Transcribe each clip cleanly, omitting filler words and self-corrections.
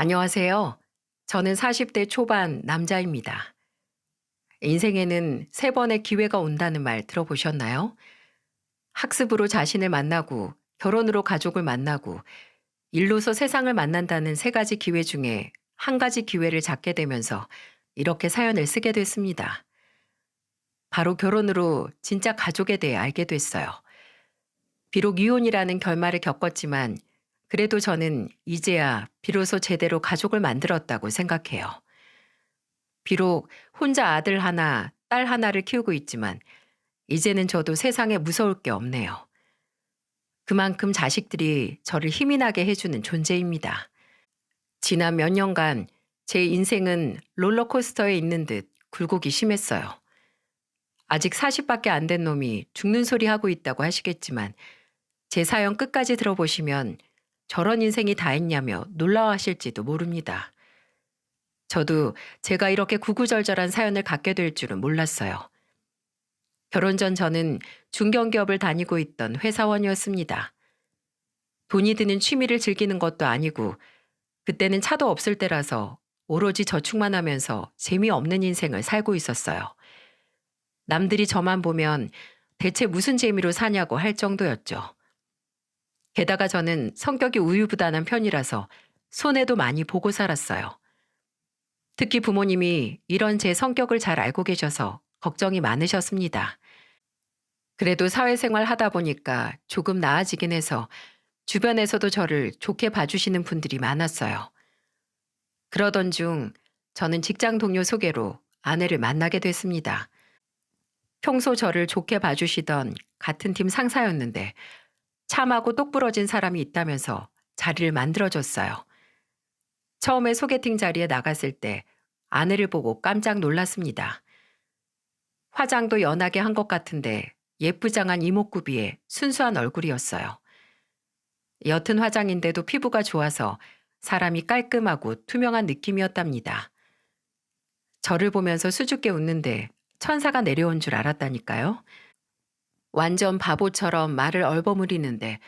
안녕하세요. 저는 40대 초반 남자입니다. 인생에는 세 번의 기회가 온다는 말 들어보셨나요? 학습으로 자신을 만나고, 결혼으로 가족을 만나고, 일로서 세상을 만난다는 세 가지 기회 중에 한 가지 기회를 잡게 되면서 이렇게 사연을 쓰게 됐습니다. 바로 결혼으로 진짜 가족에 대해 알게 됐어요. 비록 이혼이라는 결말을 겪었지만, 그래도 저는 이제야 비로소 제대로 가족을 만들었다고 생각해요. 비록 혼자 아들 하나, 딸 하나를 키우고 있지만 이제는 저도 세상에 무서울 게 없네요. 그만큼 자식들이 저를 힘이 나게 해주는 존재입니다. 지난 몇 년간 제 인생은 롤러코스터에 있는 듯 굴곡이 심했어요. 아직 40밖에 안 된 놈이 죽는 소리 하고 있다고 하시겠지만 제 사연 끝까지 들어보시면 저런 인생이 다 있냐며 놀라워하실지도 모릅니다. 저도 제가 이렇게 구구절절한 사연을 갖게 될 줄은 몰랐어요. 결혼 전 저는 중견기업을 다니고 있던 회사원이었습니다. 돈이 드는 취미를 즐기는 것도 아니고 그때는 차도 없을 때라서 오로지 저축만 하면서 재미없는 인생을 살고 있었어요. 남들이 저만 보면 대체 무슨 재미로 사냐고 할 정도였죠. 게다가 저는 성격이 우유부단한 편이라서 손해도 많이 보고 살았어요. 특히 부모님이 이런 제 성격을 잘 알고 계셔서 걱정이 많으셨습니다. 그래도 사회생활 하다 보니까 조금 나아지긴 해서 주변에서도 저를 좋게 봐주시는 분들이 많았어요. 그러던 중 저는 직장 동료 소개로 아내를 만나게 됐습니다. 평소 저를 좋게 봐주시던 같은 팀 상사였는데 참하고 똑부러진 사람이 있다면서 자리를 만들어줬어요. 처음에 소개팅 자리에 나갔을 때 아내를 보고 깜짝 놀랐습니다. 화장도 연하게 한 것 같은데 예쁘장한 이목구비에 순수한 얼굴이었어요. 옅은 화장인데도 피부가 좋아서 사람이 깔끔하고 투명한 느낌이었답니다. 저를 보면서 수줍게 웃는데 천사가 내려온 줄 알았다니까요. 완전 바보처럼 말을 얼버무리는데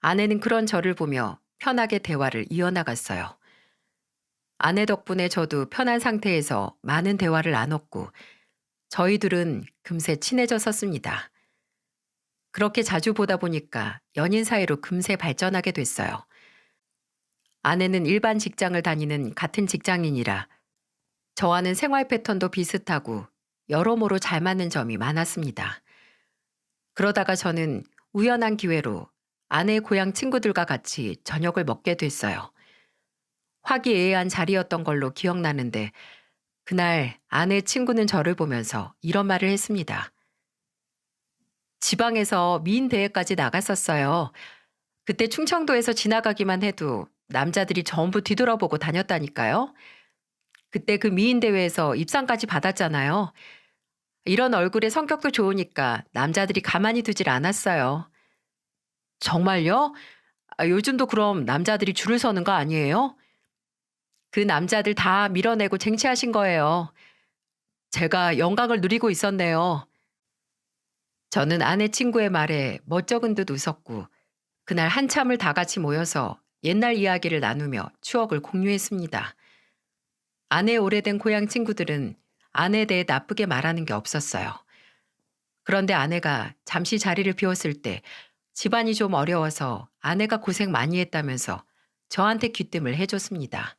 아내는 그런 저를 보며 편하게 대화를 이어나갔어요. 아내 덕분에 저도 편한 상태에서 많은 대화를 나눴고 저희 둘은 금세 친해졌었습니다. 그렇게 자주 보다 보니까 연인 사이로 금세 발전하게 됐어요. 아내는 일반 직장을 다니는 같은 직장인이라 저와는 생활 패턴도 비슷하고 여러모로 잘 맞는 점이 많았습니다. 그러다가 저는 우연한 기회로 아내의 고향 친구들과 같이 저녁을 먹게 됐어요. 화기애애한 자리였던 걸로 기억나는데 그날 아내 친구는 저를 보면서 이런 말을 했습니다. 지방에서 미인 대회까지 나갔었어요. 그때 충청도에서 지나가기만 해도 남자들이 전부 뒤돌아보고 다녔다니까요. 그때 그 미인 대회에서 입상까지 받았잖아요. 이런 얼굴에 성격도 좋으니까 남자들이 가만히 두질 않았어요. 정말요? 요즘도 그럼 남자들이 줄을 서는 거 아니에요? 그 남자들 다 밀어내고 쟁취하신 거예요. 제가 영광을 누리고 있었네요. 저는 아내 친구의 말에 멋쩍은 듯 웃었고 그날 한참을 다 같이 모여서 옛날 이야기를 나누며 추억을 공유했습니다. 아내의 오래된 고향 친구들은 아내에 대해 나쁘게 말하는 게 없었어요. 그런데 아내가 잠시 자리를 비웠을 때 집안이 좀 어려워서 아내가 고생 많이 했다면서 저한테 귀뜸을 해줬습니다.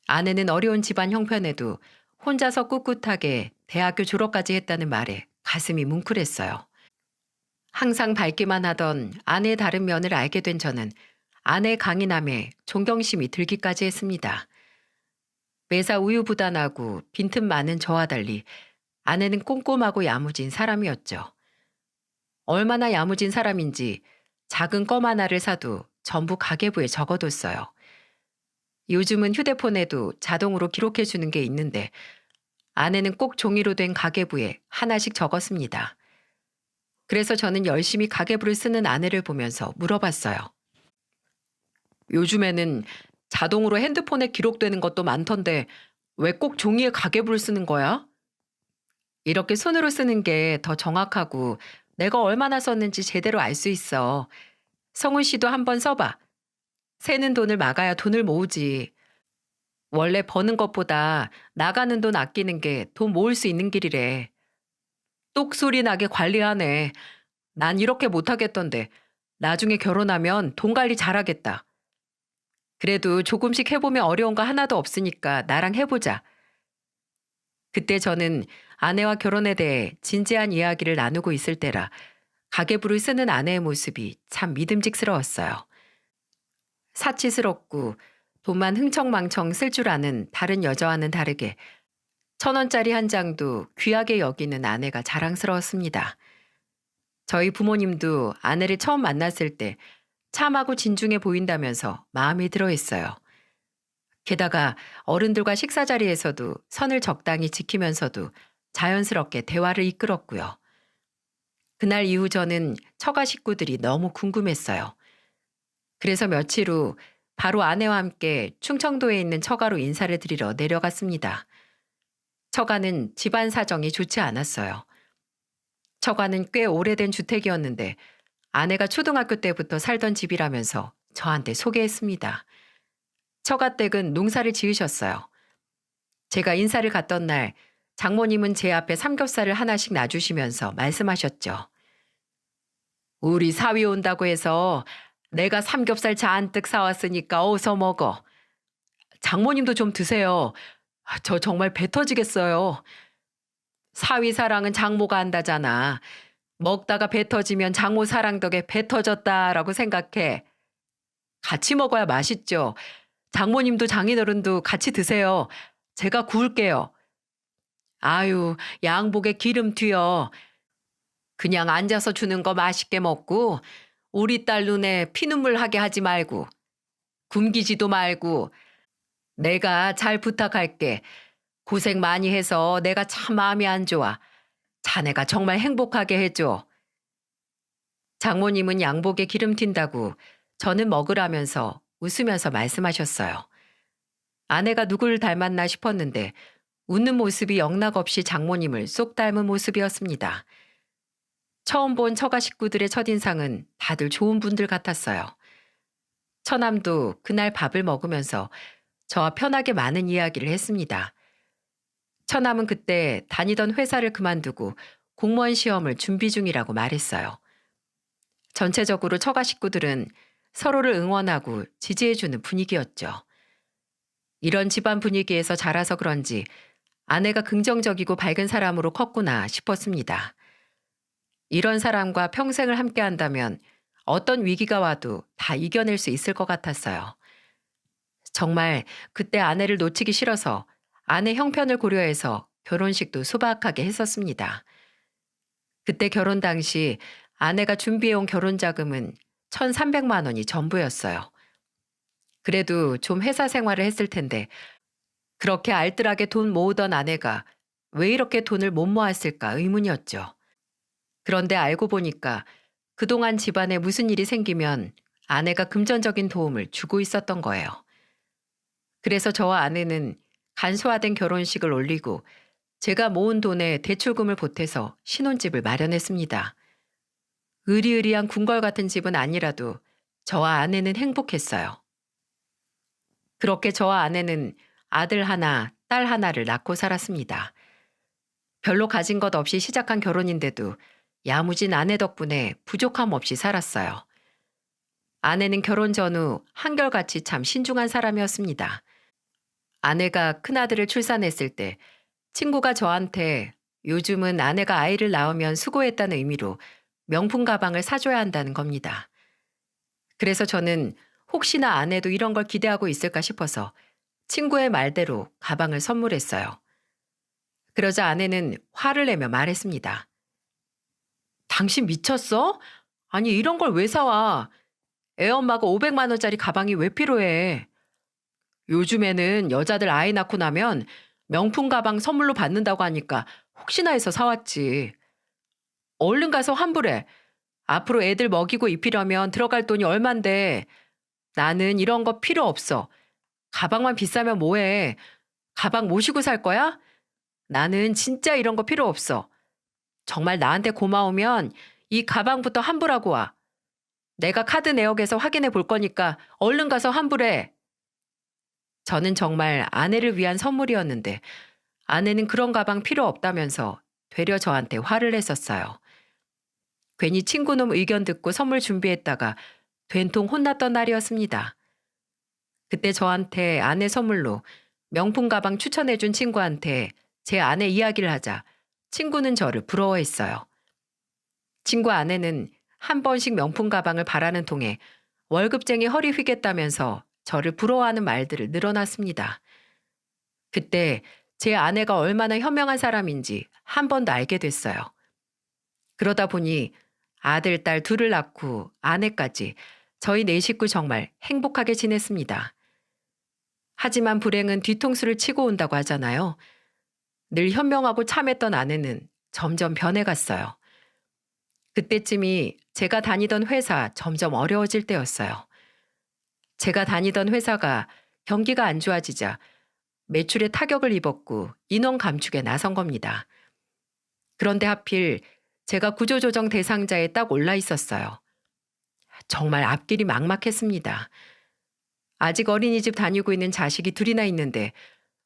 아내는 어려운 집안 형편에도 혼자서 꿋꿋하게 대학교 졸업까지 했다는 말에 가슴이 뭉클했어요. 항상 밝기만 하던 아내의 다른 면을 알게 된 저는 아내의 강인함에 존경심이 들기까지 했습니다. 매사 우유부단하고 빈틈 많은 저와 달리 아내는 꼼꼼하고 야무진 사람이었죠. 얼마나 야무진 사람인지 작은 껌 하나를 사도 전부 가계부에 적어뒀어요. 요즘은 휴대폰에도 자동으로 기록해 주는 게 있는데 아내는 꼭 종이로 된 가계부에 하나씩 적었습니다. 그래서 저는 열심히 가계부를 쓰는 아내를 보면서 물어봤어요. 요즘에는 자동으로 핸드폰에 기록되는 것도 많던데 왜 꼭 종이에 가계부를 쓰는 거야? 이렇게 손으로 쓰는 게 더 정확하고 내가 얼마나 썼는지 제대로 알 수 있어. 성훈 씨도 한번 써봐. 새는 돈을 막아야 돈을 모으지. 원래 버는 것보다 나가는 돈 아끼는 게 돈 모을 수 있는 길이래. 똑소리 나게 관리하네. 난 이렇게 못하겠던데. 나중에 결혼하면 돈 관리 잘하겠다. 그래도 조금씩 해보면 어려운 거 하나도 없으니까 나랑 해보자. 그때 저는 아내와 결혼에 대해 진지한 이야기를 나누고 있을 때라 가계부를 쓰는 아내의 모습이 참 믿음직스러웠어요. 사치스럽고 돈만 흥청망청 쓸 줄 아는 다른 여자와는 다르게 1,000원짜리 한 장도 귀하게 여기는 아내가 자랑스러웠습니다. 저희 부모님도 아내를 처음 만났을 때 참하고 진중해 보인다면서 마음에 들어 했어요. 게다가 어른들과 식사 자리에서도 선을 적당히 지키면서도 자연스럽게 대화를 이끌었고요. 그날 이후 저는 처가 식구들이 너무 궁금했어요. 그래서 며칠 후 바로 아내와 함께 충청도에 있는 처가로 인사를 드리러 내려갔습니다. 처가는 집안 사정이 좋지 않았어요. 처가는 꽤 오래된 주택이었는데 아내가 초등학교 때부터 살던 집이라면서 저한테 소개했습니다. 처가댁은 농사를 지으셨어요. 제가 인사를 갔던 날 장모님은 제 앞에 삼겹살을 하나씩 놔주시면서 말씀하셨죠. 우리 사위 온다고 해서 내가 삼겹살 잔뜩 사왔으니까 어서 먹어. 장모님도 좀 드세요. 저 정말 배 터지겠어요. 사위 사랑은 장모가 한다잖아. 먹다가 배 터지면 장모 사랑 덕에 배 터졌다라고 생각해. 같이 먹어야 맛있죠. 장모님도 장인어른도 같이 드세요. 제가 구울게요. 아유, 양복에 기름 튀어. 그냥 앉아서 주는 거 맛있게 먹고 우리 딸 눈에 피눈물 하게 하지 말고 굶기지도 말고 내가 잘 부탁할게. 고생 많이 해서 내가 참 마음이 안 좋아. 자네가 정말 행복하게 해줘. 장모님은 양복에 기름 튄다고 저는 먹으라면서 웃으면서 말씀하셨어요. 아내가 누굴 닮았나 싶었는데 웃는 모습이 영락없이 장모님을 쏙 닮은 모습이었습니다. 처음 본 처가 식구들의 첫인상은 다들 좋은 분들 같았어요. 처남도 그날 밥을 먹으면서 저와 편하게 많은 이야기를 했습니다. 처남은 그때 다니던 회사를 그만두고 공무원 시험을 준비 중이라고 말했어요. 전체적으로 처가 식구들은 서로를 응원하고 지지해주는 분위기였죠. 이런 집안 분위기에서 자라서 그런지 아내가 긍정적이고 밝은 사람으로 컸구나 싶었습니다. 이런 사람과 평생을 함께 한다면 어떤 위기가 와도 다 이겨낼 수 있을 것 같았어요. 정말 그때 아내를 놓치기 싫어서 아내 형편을 고려해서 결혼식도 소박하게 했었습니다. 그때 결혼 당시 아내가 준비해온 결혼 자금은 1,300만 원이 전부였어요. 그래도 좀 회사 생활을 했을 텐데 그렇게 알뜰하게 돈 모으던 아내가 왜 이렇게 돈을 못 모았을까 의문이었죠. 그런데 알고 보니까 그동안 집안에 무슨 일이 생기면 아내가 금전적인 도움을 주고 있었던 거예요. 그래서 저와 아내는 간소화된 결혼식을 올리고 제가 모은 돈에 대출금을 보태서 신혼집을 마련했습니다. 으리으리한 궁궐 같은 집은 아니라도 저와 아내는 행복했어요. 그렇게 저와 아내는 아들 하나, 딸 하나를 낳고 살았습니다. 별로 가진 것 없이 시작한 결혼인데도 야무진 아내 덕분에 부족함 없이 살았어요. 아내는 결혼 전후 한결같이 참 신중한 사람이었습니다. 아내가 큰아들을 출산했을 때 친구가 저한테 요즘은 아내가 아이를 낳으면 수고했다는 의미로 명품 가방을 사줘야 한다는 겁니다. 그래서 저는 혹시나 아내도 이런 걸 기대하고 있을까 싶어서 친구의 말대로 가방을 선물했어요. 그러자 아내는 화를 내며 말했습니다. 당신 미쳤어? 아니 이런 걸 왜 사와? 애 엄마가 500만 원짜리 가방이 왜 필요해? 요즘에는 여자들 아이 낳고 나면 명품 가방 선물로 받는다고 하니까 혹시나 해서 사왔지. 얼른 가서 환불해. 앞으로 애들 먹이고 입히려면 들어갈 돈이 얼만데. 나는 이런 거 필요 없어. 가방만 비싸면 뭐해. 가방 모시고 살 거야? 나는 진짜 이런 거 필요 없어. 정말 나한테 고마우면 이 가방부터 환불하고 와. 내가 카드 내역에서 확인해 볼 거니까 얼른 가서 환불해. 저는 정말 아내를 위한 선물이었는데 아내는 그런 가방 필요 없다면서 되려 저한테 화를 냈었어요. 괜히 친구놈 의견 듣고 선물 준비했다가 된통 혼났던 날이었습니다. 그때 저한테 아내 선물로 명품 가방 추천해준 친구한테 제 아내 이야기를 하자 친구는 저를 부러워했어요. 친구 아내는 한 번씩 명품 가방을 바라는 통에 월급쟁이 허리 휘겠다면서 저를 부러워하는 말들을 늘어놨습니다. 그때 제 아내가 얼마나 현명한 사람인지 한 번 더 알게 됐어요. 그러다 보니 아들, 딸 둘을 낳고 아내까지 저희 네 식구 정말 행복하게 지냈습니다. 하지만 불행은 뒤통수를 치고 온다고 하잖아요. 늘 현명하고 참했던 아내는 점점 변해갔어요. 그때쯤이 제가 다니던 회사 점점 어려워질 때였어요. 제가 다니던 회사가 경기가 안 좋아지자 매출에 타격을 입었고 인원 감축에 나선 겁니다. 그런데 하필 제가 구조조정 대상자에 딱 올라 있었어요. 정말 앞길이 막막했습니다. 아직 어린이집 다니고 있는 자식이 둘이나 있는데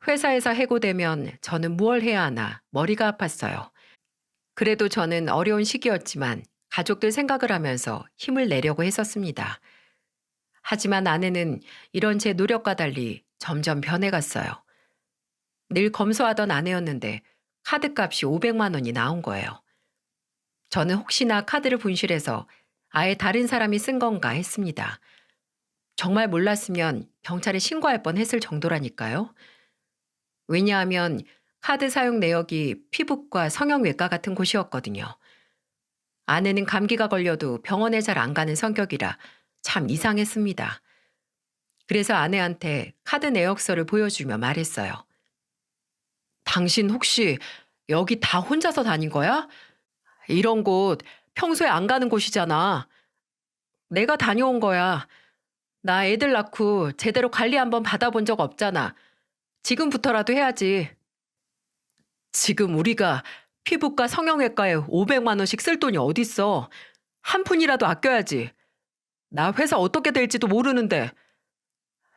회사에서 해고되면 저는 무얼 해야 하나 머리가 아팠어요. 그래도 저는 어려운 시기였지만 가족들 생각을 하면서 힘을 내려고 했었습니다. 하지만 아내는 이런 제 노력과 달리 점점 변해갔어요. 늘 검소하던 아내였는데 카드값이 500만 원이 나온 거예요. 저는 혹시나 카드를 분실해서 아예 다른 사람이 쓴 건가 했습니다. 정말 몰랐으면 경찰에 신고할 뻔 했을 정도라니까요. 왜냐하면 카드 사용 내역이 피부과 성형외과 같은 곳이었거든요. 아내는 감기가 걸려도 병원에 잘 안 가는 성격이라 참 이상했습니다. 그래서 아내한테 카드 내역서를 보여주며 말했어요. 당신 혹시 여기 다 혼자서 다닌 거야? 이런 곳 평소에 안 가는 곳이잖아. 내가 다녀온 거야. 나 애들 낳고 제대로 관리 한번 받아본 적 없잖아. 지금부터라도 해야지. 지금 우리가 피부과 성형외과에 500만 원씩 쓸 돈이 어딨어. 한 푼이라도 아껴야지. 나 회사 어떻게 될지도 모르는데.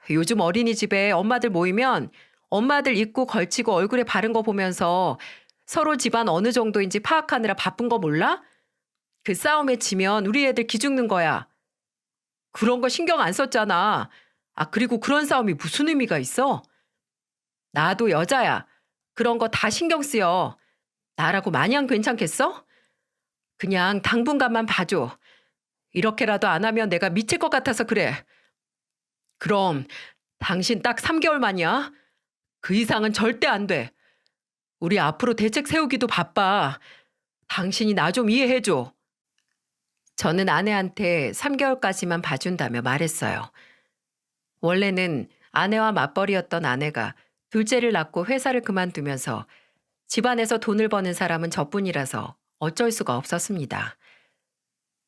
요즘 어린이집에 엄마들 모이면 엄마들 입고 걸치고 얼굴에 바른 거 보면서 서로 집안 어느 정도인지 파악하느라 바쁜 거 몰라? 그 싸움에 지면 우리 애들 기죽는 거야. 그런 거 신경 안 썼잖아. 아, 그리고 그런 싸움이 무슨 의미가 있어? 나도 여자야. 그런 거 다 신경 쓰여. 나라고 마냥 괜찮겠어? 그냥 당분간만 봐줘. 이렇게라도 안 하면 내가 미칠 것 같아서 그래. 그럼 당신 딱 3개월만이야? 그 이상은 절대 안 돼. 우리 앞으로 대책 세우기도 바빠. 당신이 나 좀 이해해줘. 저는 아내한테 3개월까지만 봐준다며 말했어요. 원래는 아내와 맞벌이였던 아내가 둘째를 낳고 회사를 그만두면서 집안에서 돈을 버는 사람은 저뿐이라서 어쩔 수가 없었습니다.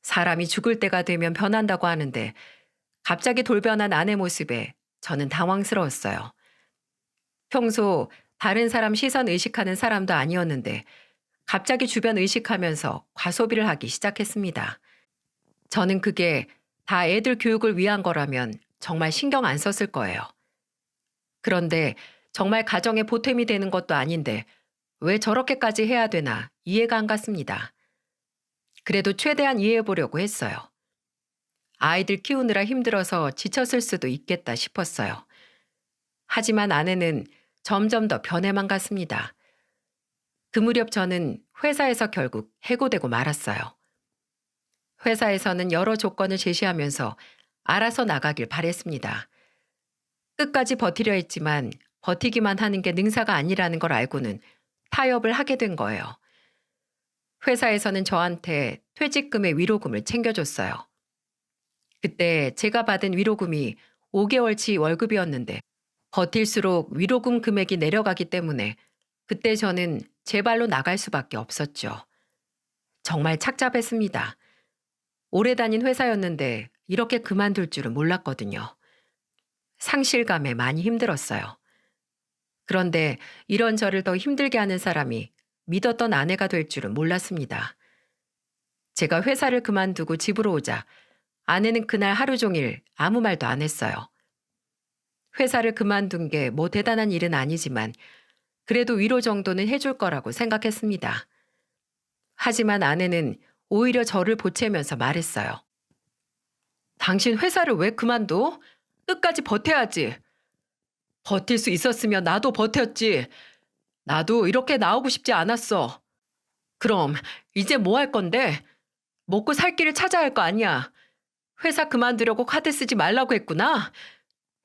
사람이 죽을 때가 되면 변한다고 하는데 갑자기 돌변한 아내 모습에 저는 당황스러웠어요. 평소 다른 사람 시선 의식하는 사람도 아니었는데 갑자기 주변 의식하면서 과소비를 하기 시작했습니다. 저는 그게 다 애들 교육을 위한 거라면 정말 신경 안 썼을 거예요. 그런데 정말 가정에 보탬이 되는 것도 아닌데 왜 저렇게까지 해야 되나 이해가 안 갔습니다. 그래도 최대한 이해해 보려고 했어요. 아이들 키우느라 힘들어서 지쳤을 수도 있겠다 싶었어요. 하지만 아내는 점점 더 변해만 갔습니다. 그 무렵 저는 회사에서 결국 해고되고 말았어요. 회사에서는 여러 조건을 제시하면서 알아서 나가길 바랬습니다. 끝까지 버티려 했지만 버티기만 하는 게 능사가 아니라는 걸 알고는 타협을 하게 된 거예요. 회사에서는 저한테 퇴직금의 위로금을 챙겨줬어요. 그때 제가 받은 위로금이 5개월치 월급이었는데 버틸수록 위로금 금액이 내려가기 때문에 그때 저는 제 발로 나갈 수밖에 없었죠. 정말 착잡했습니다. 오래 다닌 회사였는데 이렇게 그만둘 줄은 몰랐거든요. 상실감에 많이 힘들었어요. 그런데 이런 저를 더 힘들게 하는 사람이 믿었던 아내가 될 줄은 몰랐습니다. 제가 회사를 그만두고 집으로 오자 아내는 그날 하루 종일 아무 말도 안 했어요. 회사를 그만둔 게 뭐 대단한 일은 아니지만 그래도 위로 정도는 해줄 거라고 생각했습니다. 하지만 아내는 오히려 저를 보채면서 말했어요. 당신 회사를 왜 그만둬? 끝까지 버텨야지. 버틸 수 있었으면 나도 버텼지. 나도 이렇게 나오고 싶지 않았어. 그럼 이제 뭐 할 건데? 먹고 살 길을 찾아야 할 거 아니야. 회사 그만두려고 카드 쓰지 말라고 했구나.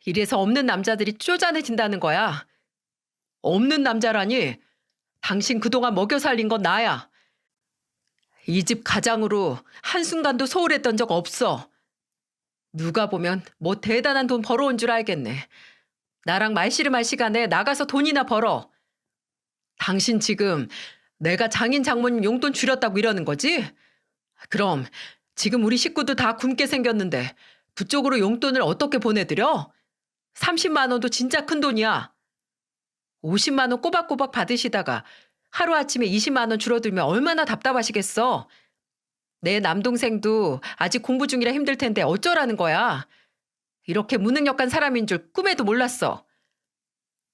이래서 없는 남자들이 쪼잔해진다는 거야. 없는 남자라니. 당신 그동안 먹여 살린 건 나야. 이 집 가장으로 한순간도 소홀했던 적 없어. 누가 보면 뭐 대단한 돈 벌어온 줄 알겠네. 나랑 말씨름할 시간에 나가서 돈이나 벌어. 당신 지금 내가 장인 장모님 용돈 줄였다고 이러는 거지? 그럼 지금 우리 식구도 다 굶게 생겼는데 그쪽으로 용돈을 어떻게 보내드려? 30만 원도 진짜 큰 돈이야. 50만 원 꼬박꼬박 받으시다가 하루아침에 20만 원 줄어들면 얼마나 답답하시겠어? 내 남동생도 아직 공부 중이라 힘들 텐데 어쩌라는 거야? 이렇게 무능력한 사람인 줄 꿈에도 몰랐어.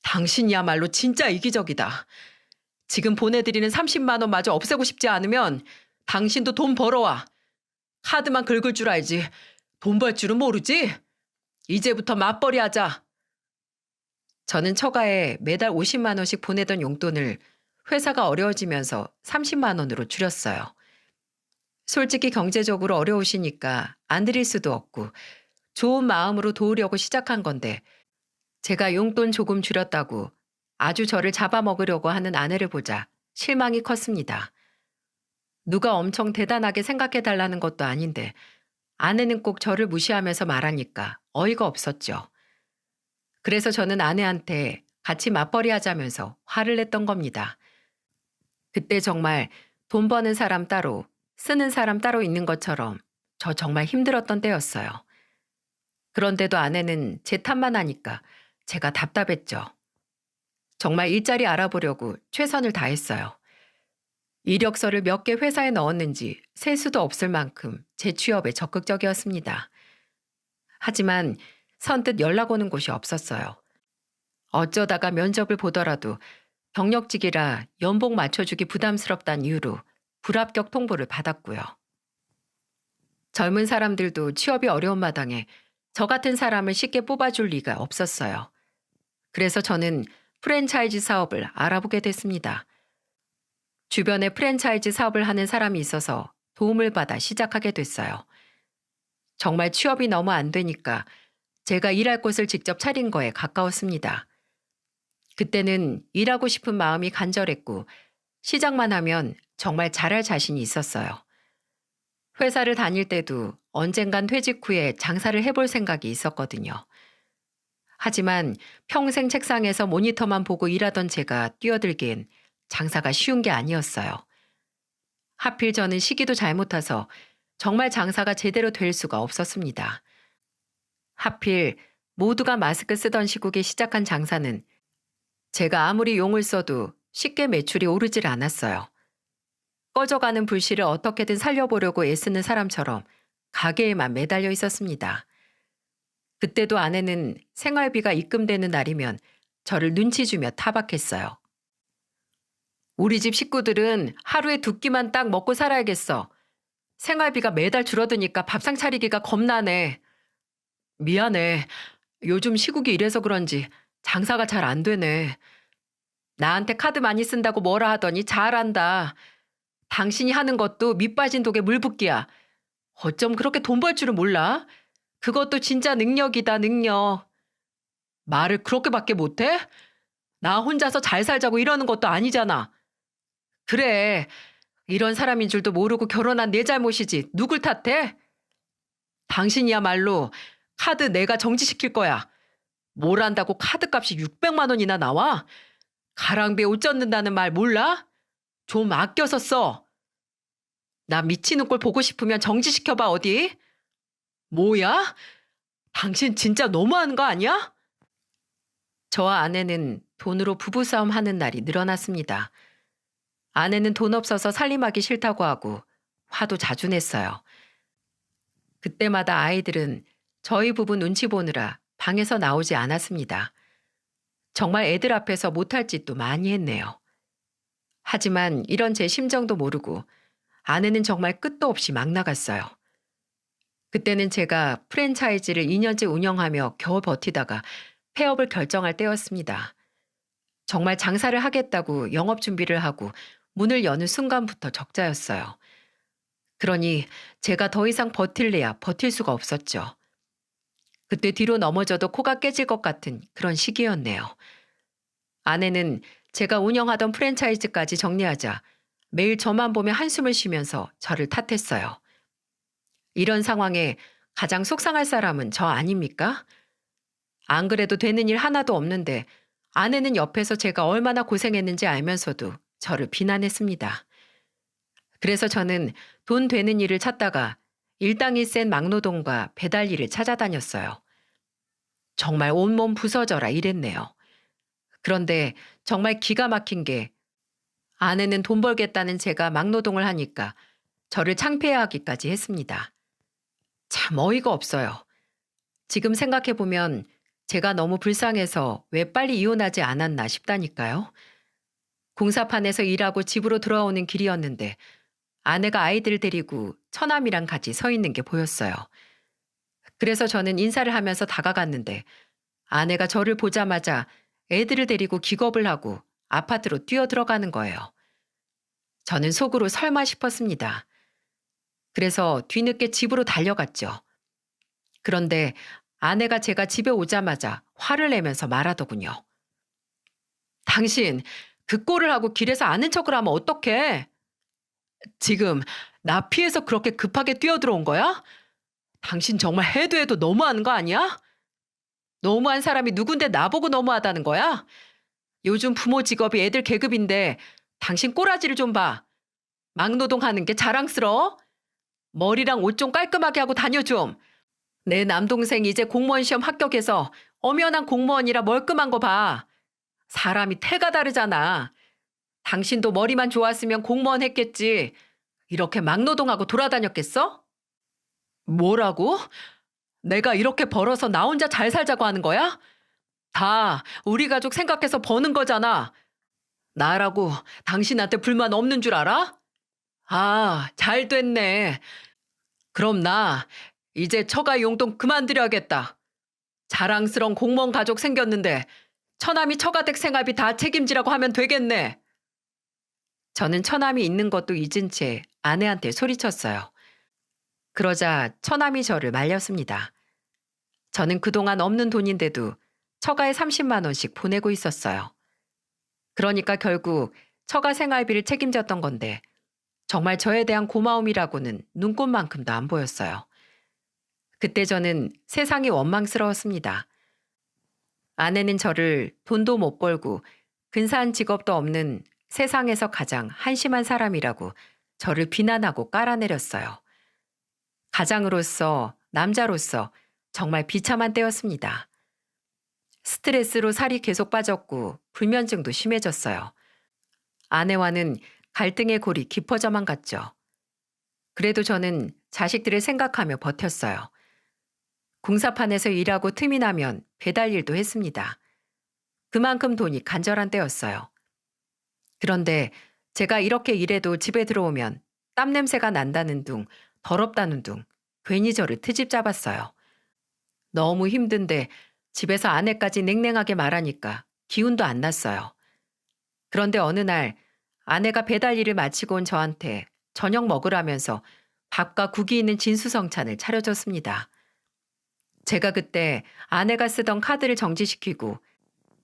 당신이야말로 진짜 이기적이다. 지금 보내드리는 30만 원마저 없애고 싶지 않으면 당신도 돈 벌어와. 카드만 긁을 줄 알지. 돈 벌 줄은 모르지? 이제부터 맞벌이 하자. 저는 처가에 매달 50만 원씩 보내던 용돈을 회사가 어려워지면서 30만 원으로 줄였어요. 솔직히 경제적으로 어려우시니까 안 드릴 수도 없고 좋은 마음으로 도우려고 시작한 건데 제가 용돈 조금 줄였다고 아주 저를 잡아먹으려고 하는 아내를 보자 실망이 컸습니다. 누가 엄청 대단하게 생각해달라는 것도 아닌데 아내는 꼭 저를 무시하면서 말하니까 어이가 없었죠. 그래서 저는 아내한테 같이 맞벌이 하자면서 화를 냈던 겁니다. 그때 정말 돈 버는 사람 따로 쓰는 사람 따로 있는 것처럼 저 정말 힘들었던 때였어요. 그런데도 아내는 제 탓만 하니까 제가 답답했죠. 정말 일자리 알아보려고 최선을 다했어요. 이력서를 몇 개 회사에 넣었는지 셀 수도 없을 만큼 제 취업에 적극적이었습니다. 하지만 선뜻 연락 오는 곳이 없었어요. 어쩌다가 면접을 보더라도 경력직이라 연봉 맞춰주기 부담스럽다는 이유로 불합격 통보를 받았고요. 젊은 사람들도 취업이 어려운 마당에 저 같은 사람을 쉽게 뽑아줄 리가 없었어요. 그래서 저는 프랜차이즈 사업을 알아보게 됐습니다. 주변에 프랜차이즈 사업을 하는 사람이 있어서 도움을 받아 시작하게 됐어요. 정말 취업이 너무 안 되니까 제가 일할 곳을 직접 차린 거에 가까웠습니다. 그때는 일하고 싶은 마음이 간절했고 시작만 하면 정말 잘할 자신이 있었어요. 회사를 다닐 때도 언젠간 퇴직 후에 장사를 해볼 생각이 있었거든요. 하지만 평생 책상에서 모니터만 보고 일하던 제가 뛰어들기엔 장사가 쉬운 게 아니었어요. 하필 저는 시기도 잘못 타서 정말 장사가 제대로 될 수가 없었습니다. 하필 모두가 마스크 쓰던 시국에 시작한 장사는 제가 아무리 용을 써도 쉽게 매출이 오르질 않았어요. 꺼져가는 불씨를 어떻게든 살려보려고 애쓰는 사람처럼 가게에만 매달려 있었습니다. 그때도 아내는 생활비가 입금되는 날이면 저를 눈치 주며 타박했어요. 우리 집 식구들은 하루에 두 끼만 딱 먹고 살아야겠어. 생활비가 매달 줄어드니까 밥상 차리기가 겁나네. 미안해. 요즘 시국이 이래서 그런지 장사가 잘 안 되네. 나한테 카드 많이 쓴다고 뭐라 하더니 잘한다. 당신이 하는 것도 밑 빠진 독에 물 붓기야. 어쩜 그렇게 돈 벌 줄을 몰라? 그것도 진짜 능력이다, 능력. 말을 그렇게밖에 못해? 나 혼자서 잘 살자고 이러는 것도 아니잖아. 그래, 이런 사람인 줄도 모르고 결혼한 내 잘못이지. 누굴 탓해? 당신이야말로 카드 내가 정지시킬 거야. 뭘 한다고 카드값이 600만 원이나 나와? 가랑비에 옷 젖는다는 말 몰라? 좀 아껴서 써. 나 미치는 꼴 보고 싶으면 정지시켜봐 어디? 뭐야? 당신 진짜 너무하는 거 아니야? 저와 아내는 돈으로 부부싸움 하는 날이 늘어났습니다. 아내는 돈 없어서 살림하기 싫다고 하고 화도 자주 냈어요. 그때마다 아이들은 저희 부부 눈치 보느라 방에서 나오지 않았습니다. 정말 애들 앞에서 못할 짓도 많이 했네요. 하지만 이런 제 심정도 모르고 아내는 정말 끝도 없이 막 나갔어요. 그때는 제가 프랜차이즈를 2년째 운영하며 겨우 버티다가 폐업을 결정할 때였습니다. 정말 장사를 하겠다고 영업 준비를 하고 문을 여는 순간부터 적자였어요. 그러니 제가 더 이상 버틸래야 버틸 수가 없었죠. 그때 뒤로 넘어져도 코가 깨질 것 같은 그런 시기였네요. 아내는 제가 운영하던 프랜차이즈까지 정리하자 매일 저만 보며 한숨을 쉬면서 저를 탓했어요. 이런 상황에 가장 속상할 사람은 저 아닙니까? 안 그래도 되는 일 하나도 없는데 아내는 옆에서 제가 얼마나 고생했는지 알면서도 저를 비난했습니다. 그래서 저는 돈 되는 일을 찾다가 일당이 센 막노동과 배달 일을 찾아다녔어요. 정말 온몸 부서져라 이랬네요. 그런데 정말 기가 막힌 게 아내는 돈 벌겠다는 제가 막노동을 하니까 저를 창피해하기까지 했습니다. 참 어이가 없어요. 지금 생각해보면 제가 너무 불쌍해서 왜 빨리 이혼하지 않았나 싶다니까요. 공사판에서 일하고 집으로 돌아오는 길이었는데 아내가 아이들 데리고 처남이랑 같이 서 있는 게 보였어요. 그래서 저는 인사를 하면서 다가갔는데 아내가 저를 보자마자 애들을 데리고 기겁을 하고 아파트로 뛰어 들어가는 거예요. 저는 속으로 설마 싶었습니다. 그래서 뒤늦게 집으로 달려갔죠. 그런데 아내가 제가 집에 오자마자 화를 내면서 말하더군요. 당신 그 꼴을 하고 길에서 아는 척을 하면 어떡해? 지금 나 피해서 그렇게 급하게 뛰어들어온 거야? 당신 정말 해도 해도 너무하는 거 아니야? 너무한 사람이 누군데 나보고 너무하다는 거야? 요즘 부모 직업이 애들 계급인데 당신 꼬라지를 좀 봐. 막노동하는 게 자랑스러워? 머리랑 옷 좀 깔끔하게 하고 다녀 좀. 내 남동생 이제 공무원 시험 합격해서 엄연한 공무원이라 멀끔한 거 봐. 사람이 태가 다르잖아. 당신도 머리만 좋았으면 공무원 했겠지. 이렇게 막노동하고 돌아다녔겠어? 뭐라고? 내가 이렇게 벌어서 나 혼자 잘 살자고 하는 거야? 다 우리 가족 생각해서 버는 거잖아. 나라고 당신한테 불만 없는 줄 알아? 아, 잘 됐네. 그럼 나 이제 처가 용돈 그만 드려야겠다. 자랑스러운 공무원 가족 생겼는데 처남이 처가댁 생활비 다 책임지라고 하면 되겠네. 저는 처남이 있는 것도 잊은 채 아내한테 소리쳤어요. 그러자 처남이 저를 말렸습니다. 저는 그동안 없는 돈인데도 처가에 30만 원씩 보내고 있었어요. 그러니까 결국 처가 생활비를 책임졌던 건데 정말 저에 대한 고마움이라고는 눈꽃만큼도 안 보였어요. 그때 저는 세상이 원망스러웠습니다. 아내는 저를 돈도 못 벌고 근사한 직업도 없는 세상에서 가장 한심한 사람이라고 저를 비난하고 깔아내렸어요. 가장으로서, 남자로서 정말 비참한 때였습니다. 스트레스로 살이 계속 빠졌고 불면증도 심해졌어요. 아내와는 갈등의 골이 깊어져만 갔죠. 그래도 저는 자식들을 생각하며 버텼어요. 공사판에서 일하고 틈이 나면 배달 일도 했습니다. 그만큼 돈이 간절한 때였어요. 그런데 제가 이렇게 일해도 집에 들어오면 땀 냄새가 난다는 둥, 더럽다는 둥, 괜히 저를 트집 잡았어요. 너무 힘든데 집에서 아내까지 냉랭하게 말하니까 기운도 안 났어요. 그런데 어느 날 아내가 배달 일을 마치고 온 저한테 저녁 먹으라면서 밥과 국이 있는 진수성찬을 차려줬습니다. 제가 그때 아내가 쓰던 카드를 정지시키고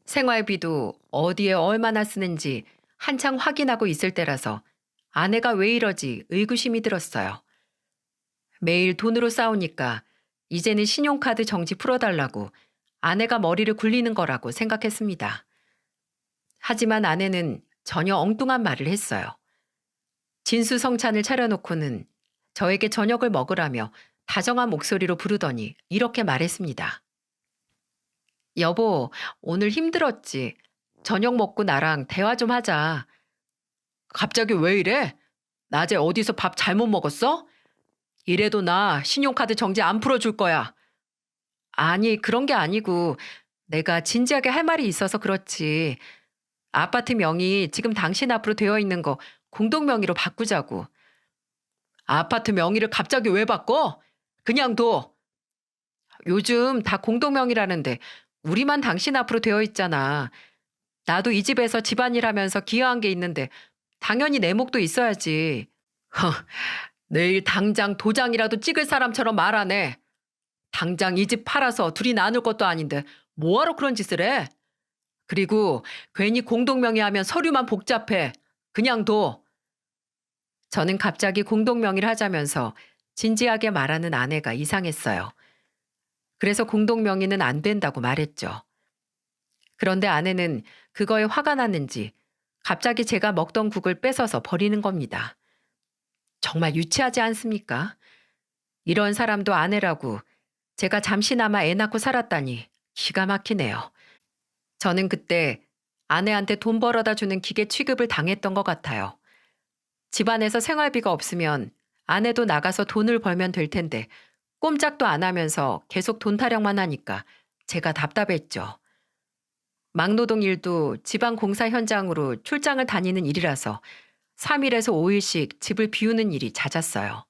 생활비도 어디에 얼마나 쓰는지 한창 확인하고 있을 때라서 아내가 왜 이러지 의구심이 들었어요. 매일 돈으로 싸우니까 이제는 신용카드 정지 풀어달라고 아내가 머리를 굴리는 거라고 생각했습니다. 하지만 아내는 전혀 엉뚱한 말을 했어요. 진수성찬을 차려놓고는 저에게 저녁을 먹으라며 다정한 목소리로 부르더니 이렇게 말했습니다. 여보, 오늘 힘들었지. 저녁 먹고 나랑 대화 좀 하자. 갑자기 왜 이래? 낮에 어디서 밥 잘못 먹었어? 이래도 나 신용카드 정지 안 풀어줄 거야. 아니, 그런 게 아니고 내가 진지하게 할 말이 있어서 그렇지. 아파트 명의 지금 당신 앞으로 되어 있는 거 공동 명의로 바꾸자고. 아파트 명의를 갑자기 왜 바꿔? 그냥 둬. 요즘 다 공동 명의라는데 우리만 당신 앞으로 되어 있잖아. 나도 이 집에서 집안일 하면서 기여한 게 있는데 당연히 내 몫도 있어야지. 허, 내일 당장 도장이라도 찍을 사람처럼 말하네. 당장 이 집 팔아서 둘이 나눌 것도 아닌데 뭐하러 그런 짓을 해? 그리고 괜히 공동명의 하면 서류만 복잡해. 그냥 둬. 저는 갑자기 공동명의를 하자면서 진지하게 말하는 아내가 이상했어요. 그래서 공동명의는 안 된다고 말했죠. 그런데 아내는 그거에 화가 났는지 갑자기 제가 먹던 국을 뺏어서 버리는 겁니다. 정말 유치하지 않습니까? 이런 사람도 아내라고 제가 잠시나마 애 낳고 살았다니 기가 막히네요. 저는 그때 아내한테 돈 벌어다 주는 기계 취급을 당했던 것 같아요. 집안에서 생활비가 없으면 아내도 나가서 돈을 벌면 될 텐데 꼼짝도 안 하면서 계속 돈 타령만 하니까 제가 답답했죠. 막노동 일도 지방 공사 현장으로 출장을 다니는 일이라서 3일에서 5일씩 집을 비우는 일이 잦았어요.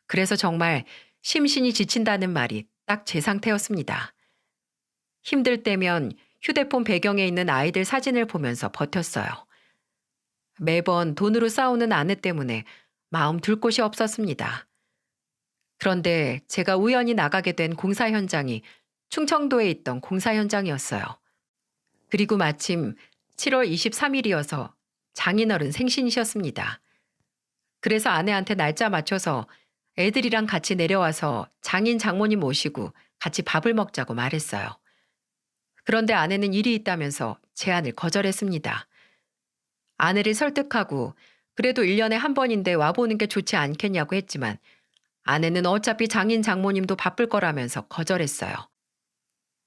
그래서 정말 심신이 지친다는 말이 딱 제 상태였습니다. 힘들 때면 휴대폰 배경에 있는 아이들 사진을 보면서 버텼어요. 매번 돈으로 싸우는 아내 때문에 마음 둘 곳이 없었습니다. 그런데 제가 우연히 나가게 된 공사 현장이 충청도에 있던 공사 현장이었어요. 그리고 마침 7월 23일이어서 장인어른 생신이셨습니다. 그래서 아내한테 날짜 맞춰서 애들이랑 같이 내려와서 장인 장모님 모시고 같이 밥을 먹자고 말했어요. 그런데 아내는 일이 있다면서 제안을 거절했습니다. 아내를 설득하고 그래도 1년에 한 번인데 와보는 게 좋지 않겠냐고 했지만 아내는 어차피 장인 장모님도 바쁠 거라면서 거절했어요.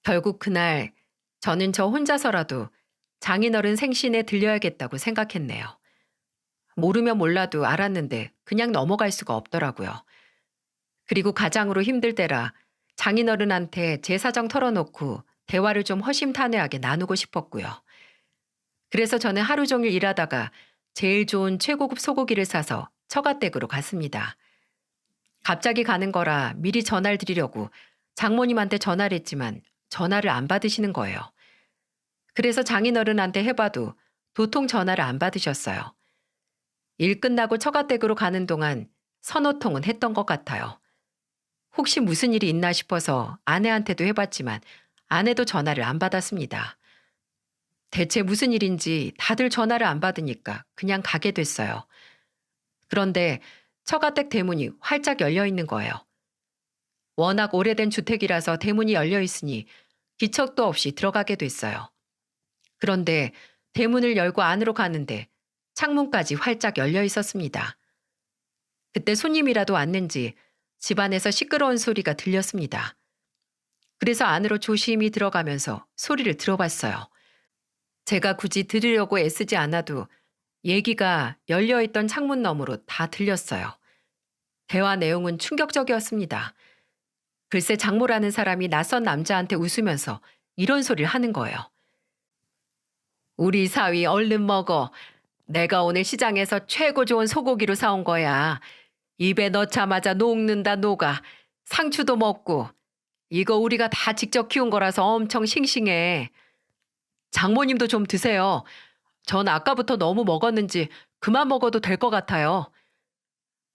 결국 그날 저는 저 혼자서라도 장인어른 생신에 들려야겠다고 생각했네요. 모르면 몰라도 알았는데 그냥 넘어갈 수가 없더라고요. 그리고 가장으로 힘들 때라 장인어른한테 제 사정 털어놓고 대화를 좀 허심탄회하게 나누고 싶었고요. 그래서 저는 하루 종일 일하다가 제일 좋은 최고급 소고기를 사서 처가댁으로 갔습니다. 갑자기 가는 거라 미리 전화를 드리려고 장모님한테 전화를 했지만 전화를 안 받으시는 거예요. 그래서 장인어른한테 해봐도 도통 전화를 안 받으셨어요. 일 끝나고 처가댁으로 가는 동안 서너 통은 했던 것 같아요. 혹시 무슨 일이 있나 싶어서 아내한테도 해봤지만 아내도 전화를 안 받았습니다. 대체 무슨 일인지 다들 전화를 안 받으니까 그냥 가게 됐어요. 그런데 처가댁 대문이 활짝 열려 있는 거예요. 워낙 오래된 주택이라서 대문이 열려 있으니 기척도 없이 들어가게 됐어요. 그런데 대문을 열고 안으로 가는데 창문까지 활짝 열려 있었습니다. 그때 손님이라도 왔는지 집안에서 시끄러운 소리가 들렸습니다. 그래서 안으로 조심히 들어가면서 소리를 들어봤어요. 제가 굳이 들으려고 애쓰지 않아도 얘기가 열려있던 창문 너머로 다 들렸어요. 대화 내용은 충격적이었습니다. 글쎄 장모라는 사람이 낯선 남자한테 웃으면서 이런 소리를 하는 거예요. 우리 사위 얼른 먹어. 내가 오늘 시장에서 최고 좋은 소고기로 사온 거야. 입에 넣자마자 녹는다 녹아. 상추도 먹고. 이거 우리가 다 직접 키운 거라서 엄청 싱싱해. 장모님도 좀 드세요. 전 아까부터 너무 먹었는지 그만 먹어도 될 것 같아요.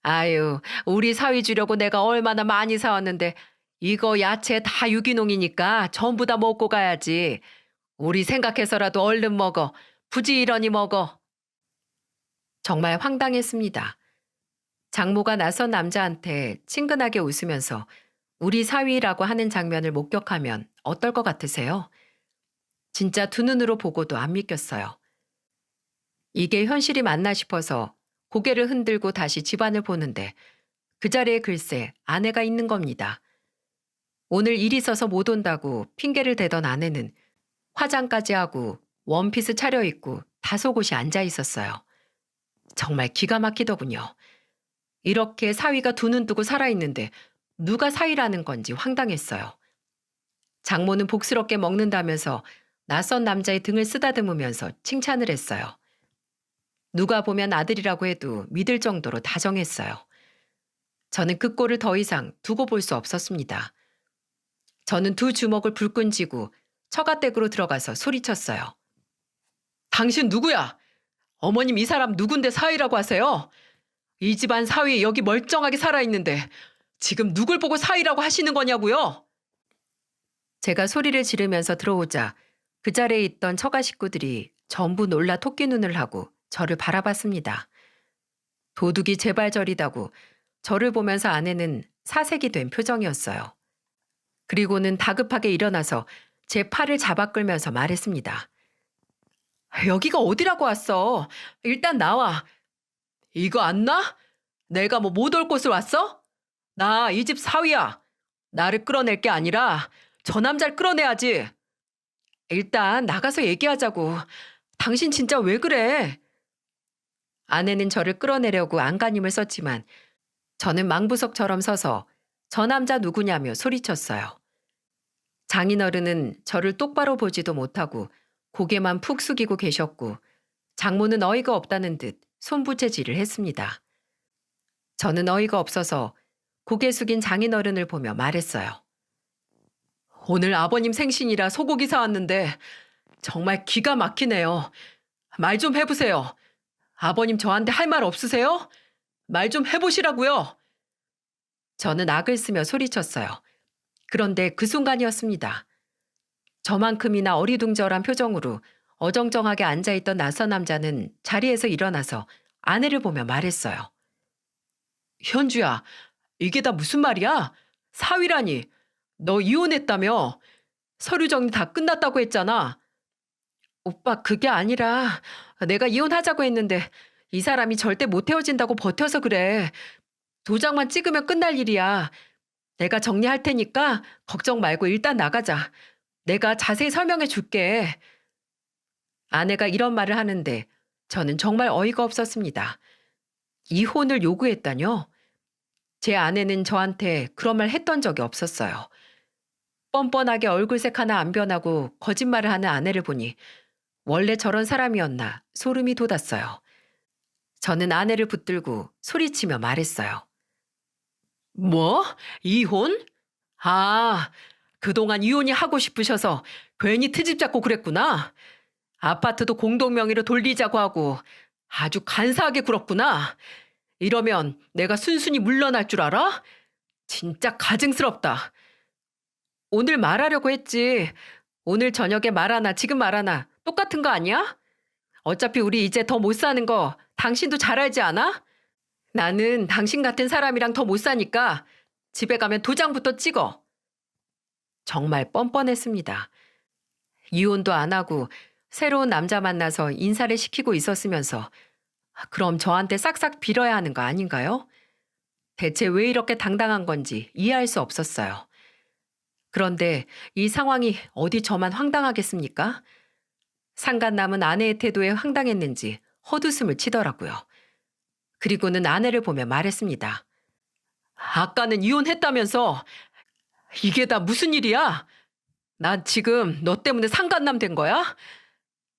아유, 우리 사위 주려고 내가 얼마나 많이 사왔는데 이거 야채 다 유기농이니까 전부 다 먹고 가야지. 우리 생각해서라도 얼른 먹어. 부지런히 먹어. 정말 황당했습니다. 장모가 낯선 남자한테 친근하게 웃으면서 우리 사위라고 하는 장면을 목격하면 어떨 것 같으세요? 진짜 두 눈으로 보고도 안 믿겼어요. 이게 현실이 맞나 싶어서 고개를 흔들고 다시 집안을 보는데 그 자리에 글쎄 아내가 있는 겁니다. 오늘 일 있어서 못 온다고 핑계를 대던 아내는 화장까지 하고 원피스 차려입고 다소곳이 앉아 있었어요. 정말 기가 막히더군요. 이렇게 사위가 두 눈 뜨고 살아있는데 누가 사위라는 건지 황당했어요. 장모는 복스럽게 먹는다면서 낯선 남자의 등을 쓰다듬으면서 칭찬을 했어요. 누가 보면 아들이라고 해도 믿을 정도로 다정했어요. 저는 그 꼴을 더 이상 두고 볼 수 없었습니다. 저는 두 주먹을 불끈 쥐고 처가댁으로 들어가서 소리쳤어요. 당신 누구야? 어머님 이 사람 누군데 사위라고 하세요? 이 집안 사위 여기 멀쩡하게 살아있는데 지금 누굴 보고 사위라고 하시는 거냐고요? 제가 소리를 지르면서 들어오자 그 자리에 있던 처가 식구들이 전부 놀라 토끼 눈을 하고 저를 바라봤습니다. 도둑이 제발 저리다고 저를 보면서 아내는 사색이 된 표정이었어요. 그리고는 다급하게 일어나서 제 팔을 잡아 끌면서 말했습니다. 여기가 어디라고 왔어? 일단 나와. 이거 안 나? 내가 뭐 못 올 곳을 왔어? 나 이 집 사위야. 나를 끌어낼 게 아니라 저 남자를 끌어내야지. 일단 나가서 얘기하자고. 당신 진짜 왜 그래? 아내는 저를 끌어내려고 안간힘을 썼지만 저는 망부석처럼 서서 저 남자 누구냐며 소리쳤어요. 장인어른은 저를 똑바로 보지도 못하고 고개만 푹 숙이고 계셨고 장모는 어이가 없다는 듯 손부채질을 했습니다. 저는 어이가 없어서 고개 숙인 장인어른을 보며 말했어요. 오늘 아버님 생신이라 소고기 사왔는데 정말 기가 막히네요. 말 좀 해보세요. 아버님 저한테 할 말 없으세요? 말 좀 해보시라고요. 저는 악을 쓰며 소리쳤어요. 그런데 그 순간이었습니다. 저만큼이나 어리둥절한 표정으로 어정쩡하게 앉아있던 낯선 남자는 자리에서 일어나서 아내를 보며 말했어요. 현주야, 이게 다 무슨 말이야? 사위라니. 너 이혼했다며? 서류 정리 다 끝났다고 했잖아. 오빠, 그게 아니라 내가 이혼하자고 했는데 이 사람이 절대 못 헤어진다고 버텨서 그래. 도장만 찍으면 끝날 일이야. 내가 정리할 테니까 걱정 말고 일단 나가자. 내가 자세히 설명해 줄게. 아내가 이런 말을 하는데 저는 정말 어이가 없었습니다. 이혼을 요구했다뇨? 제 아내는 저한테 그런 말 했던 적이 없었어요. 뻔뻔하게 얼굴색 하나 안 변하고 거짓말을 하는 아내를 보니 원래 저런 사람이었나 소름이 돋았어요. 저는 아내를 붙들고 소리치며 말했어요. 뭐? 이혼? 아, 그동안 이혼이 하고 싶으셔서 괜히 트집 잡고 그랬구나. 아파트도 공동명의로 돌리자고 하고 아주 간사하게 굴었구나. 이러면 내가 순순히 물러날 줄 알아? 진짜 가증스럽다. 오늘 말하려고 했지. 오늘 저녁에 말하나 지금 말하나 똑같은 거 아니야? 어차피 우리 이제 더 못 사는 거 당신도 잘 알지 않아? 나는 당신 같은 사람이랑 더 못 사니까 집에 가면 도장부터 찍어. 정말 뻔뻔했습니다. 이혼도 안 하고 새로운 남자 만나서 인사를 시키고 있었으면서 그럼 저한테 싹싹 빌어야 하는 거 아닌가요? 대체 왜 이렇게 당당한 건지 이해할 수 없었어요. 그런데 이 상황이 어디 저만 황당하겠습니까? 상간남은 아내의 태도에 황당했는지 헛웃음을 치더라고요. 그리고는 아내를 보며 말했습니다. 아까는 이혼했다면서 이게 다 무슨 일이야? 난 지금 너 때문에 상간남 된 거야?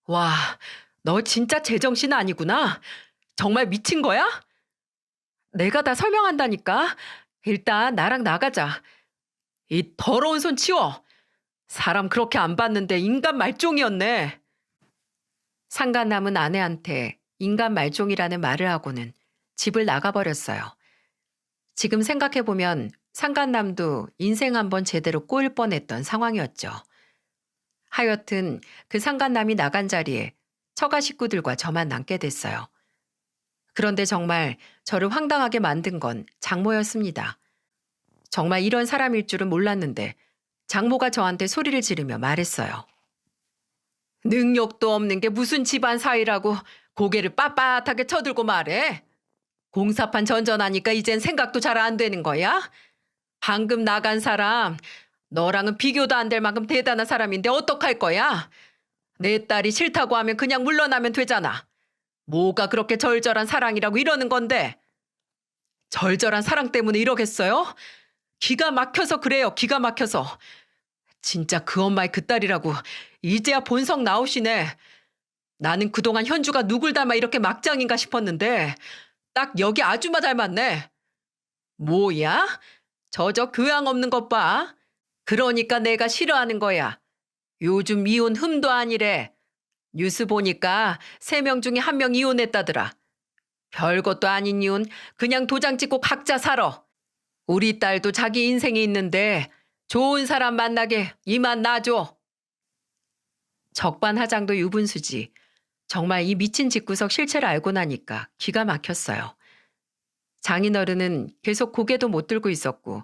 와, 너 진짜 제정신 아니구나. 정말 미친 거야? 내가 다 설명한다니까. 일단 나랑 나가자. 이 더러운 손 치워. 사람 그렇게 안 봤는데 인간 말종이었네. 상간남은 아내한테 인간 말종이라는 말을 하고는 집을 나가버렸어요. 지금 생각해보면 상간남도 인생 한번 제대로 꼬일 뻔했던 상황이었죠. 하여튼 그 상간남이 나간 자리에 처가 식구들과 저만 남게 됐어요. 그런데 정말 저를 황당하게 만든 건 장모였습니다. 정말 이런 사람일 줄은 몰랐는데 장모가 저한테 소리를 지르며 말했어요. 능력도 없는 게 무슨 집안 사이라고 고개를 빳빳하게 쳐들고 말해. 공사판 전전하니까 이젠 생각도 잘 안 되는 거야? 방금 나간 사람 너랑은 비교도 안 될 만큼 대단한 사람인데 어떡할 거야? 내 딸이 싫다고 하면 그냥 물러나면 되잖아. 뭐가 그렇게 절절한 사랑이라고 이러는 건데. 절절한 사랑 때문에 이러겠어요? 기가 막혀서 그래요. 기가 막혀서. 진짜 그 엄마의 그 딸이라고 이제야 본성 나오시네. 나는 그동안 현주가 누굴 닮아 이렇게 막장인가 싶었는데 딱 여기 아줌마 닮았네. 뭐야? 저저 교양 없는 것 봐. 그러니까 내가 싫어하는 거야. 요즘 이혼 흠도 아니래. 뉴스 보니까 3명 중에 1명 이혼했다더라. 별것도 아닌 이혼 그냥 도장 찍고 각자 살아. 우리 딸도 자기 인생이 있는데 좋은 사람 만나게 이만 놔줘. 적반하장도 유분수지. 정말 이 미친 집구석 실체를 알고 나니까 기가 막혔어요. 장인어른은 계속 고개도 못 들고 있었고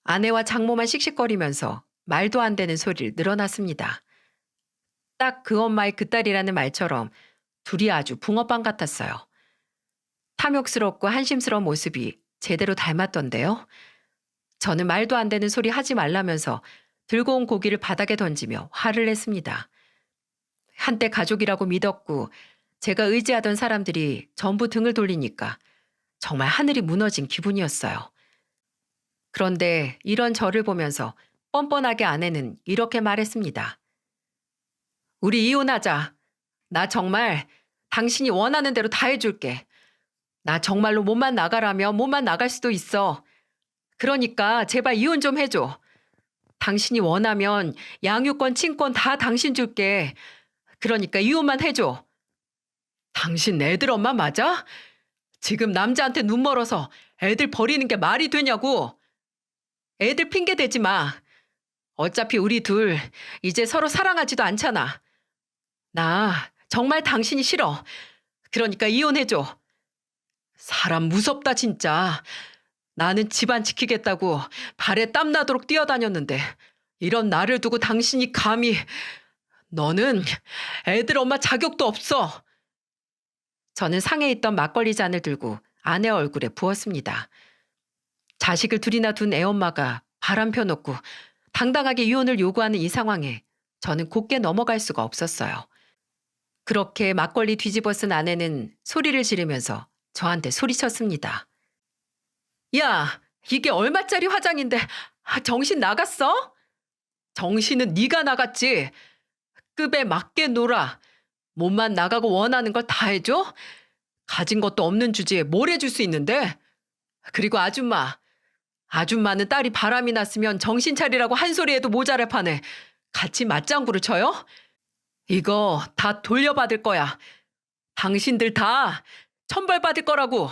아내와 장모만 씩씩거리면서 말도 안 되는 소리를 늘어놨습니다. 딱 그 엄마의 그 딸이라는 말처럼 둘이 아주 붕어빵 같았어요. 탐욕스럽고 한심스러운 모습이 제대로 닮았던데요. 저는 말도 안 되는 소리 하지 말라면서 들고 온 고기를 바닥에 던지며 화를 냈습니다. 한때 가족이라고 믿었고 제가 의지하던 사람들이 전부 등을 돌리니까 정말 하늘이 무너진 기분이었어요. 그런데 이런 저를 보면서 뻔뻔하게 아내는 이렇게 말했습니다. 우리 이혼하자. 나 정말 당신이 원하는 대로 다 해줄게. 나 정말로 몸만 나가라면 몸만 나갈 수도 있어. 그러니까 제발 이혼 좀 해줘. 당신이 원하면 양육권, 친권 다 당신 줄게. 그러니까 이혼만 해줘. 당신 애들 엄마 맞아? 지금 남자한테 눈 멀어서 애들 버리는 게 말이 되냐고. 애들 핑계 대지 마. 어차피 우리 둘 이제 서로 사랑하지도 않잖아. 나 정말 당신이 싫어. 그러니까 이혼해줘. 사람 무섭다 진짜. 나는 집안 지키겠다고 발에 땀 나도록 뛰어다녔는데 이런 나를 두고 당신이 감히. 너는 애들 엄마 자격도 없어. 저는 상에 있던 막걸리 잔을 들고 아내 얼굴에 부었습니다. 자식을 둘이나 둔 애엄마가 바람 펴놓고 당당하게 이혼을 요구하는 이 상황에 저는 곱게 넘어갈 수가 없었어요. 그렇게 막걸리 뒤집어 쓴 아내는 소리를 지르면서 저한테 소리쳤습니다. 야, 이게 얼마짜리 화장인데 정신 나갔어? 정신은 네가 나갔지. 급에 맞게 놀아. 몸만 나가고 원하는 걸 다 해줘? 가진 것도 없는 주제에 뭘 해줄 수 있는데? 그리고 아줌마. 아줌마는 딸이 바람이 났으면 정신 차리라고 한 소리 해도 모자랄 판에 같이 맞장구를 쳐요? 이거 다 돌려받을 거야. 당신들 다 천벌받을 거라고.